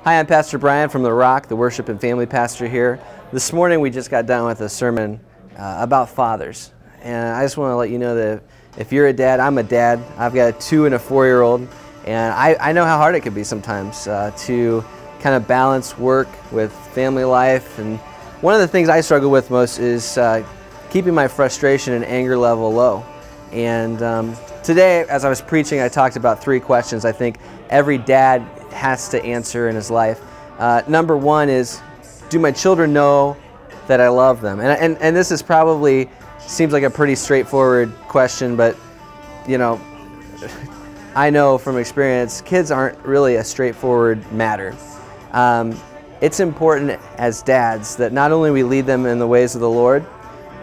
Hi, I'm Pastor Brian from The Rock, the worship and family pastor here. This morning we just got done with a sermon about fathers. And I just want to let you know that if you're a dad, I'm a dad. I've got a 2- and a 4-year-old. And I know how hard it can be sometimes to kind of balance work with family life. And one of the things I struggle with most is keeping my frustration and anger level low. And today, as I was preaching, I talked about 3 questions I think every dad has to answer in his life. Number 1 is, do my children know that I love them? And this is probably seems like a pretty straightforward question, but you know, I know from experience, kids aren't really a straightforward matter. It's important as dads that not only we lead them in the ways of the Lord,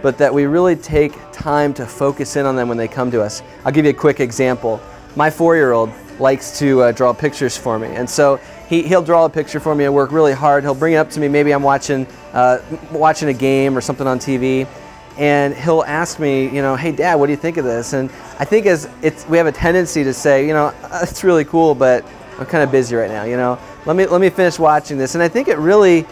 but that we really take time to focus in on them when they come to us. I'll give you a quick example. My 4-year-old likes to draw pictures for me, and so he'll draw a picture for me and work really hard. He'll bring it up to me, maybe I'm watching a game or something on TV, and he'll ask me, you know, hey Dad, what do you think of this? And I think we have a tendency to say, you know, it's really cool, but I'm kind of busy right now, you know, let me finish watching this. And I think it really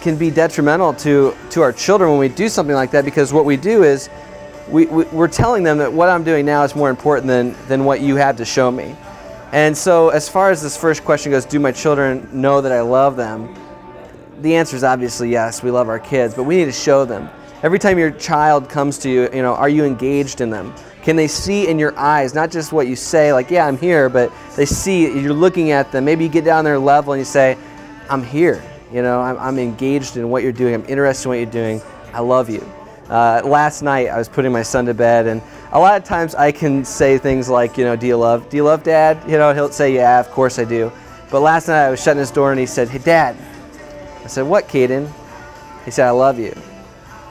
can be detrimental to our children when we do something like that, because what we do is we're telling them that what I'm doing now is more important than what you have to show me. And so as far as this first question goes, do my children know that I love them? The answer is obviously yes, we love our kids, but we need to show them. Every time your child comes to you, you know, are you engaged in them? Can they see in your eyes, not just what you say, like, yeah, I'm here, but they see you're looking at them. Maybe you get down their level and you say, I'm here. You know, I'm engaged in what you're doing. I'm interested in what you're doing. I love you. Last night I was putting my son to bed, and a lot of times I can say things like, you know, do you love Dad? You know, he'll say, yeah, of course I do. But last night I was shutting his door and he said, hey Dad. I said, what, Caden? He said, I love you.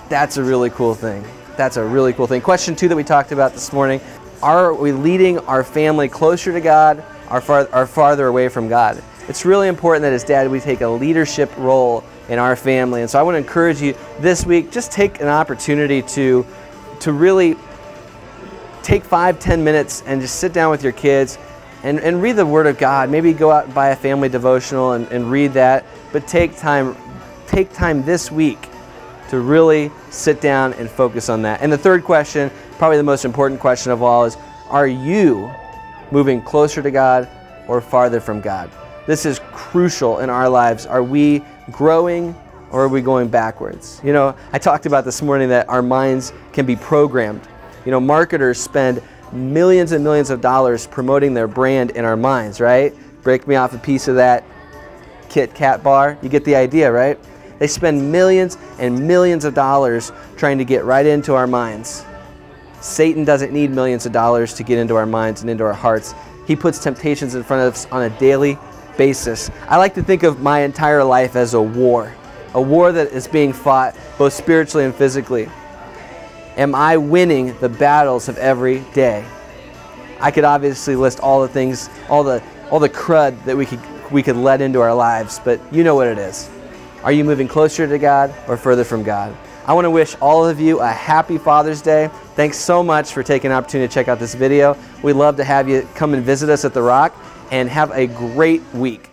That's a really cool thing. That's a really cool thing. Question 2 that we talked about this morning, are we leading our family closer to God or farther away from God? It's really important that as dad we take a leadership role in our family. And so I want to encourage you this week, just take an opportunity to really take 5-10 minutes and just sit down with your kids and read the Word of God. Maybe go out and buy a family devotional and read that, but take time this week to really sit down and focus on that. And the third question, probably the most important question of all, is, are you moving closer to God or farther from God? This is crucial in our lives. Are we growing or are we going backwards? You know, I talked about this morning that our minds can be programmed. You know, marketers spend millions and millions of dollars promoting their brand in our minds, right? Break me off a piece of that Kit Kat bar. You get the idea, right? They spend millions and millions of dollars trying to get right into our minds. Satan doesn't need millions of dollars to get into our minds and into our hearts. He puts temptations in front of us on a daily basis. I like to think of my entire life as a war that is being fought both spiritually and physically. Am I winning the battles of every day? I could obviously list all the things, all the crud that we could let into our lives, but you know what it is. Are you moving closer to God or further from God? I want to wish all of you a happy Father's Day. Thanks so much for taking an opportunity to check out this video. We'd love to have you come and visit us at The Rock, and have a great week.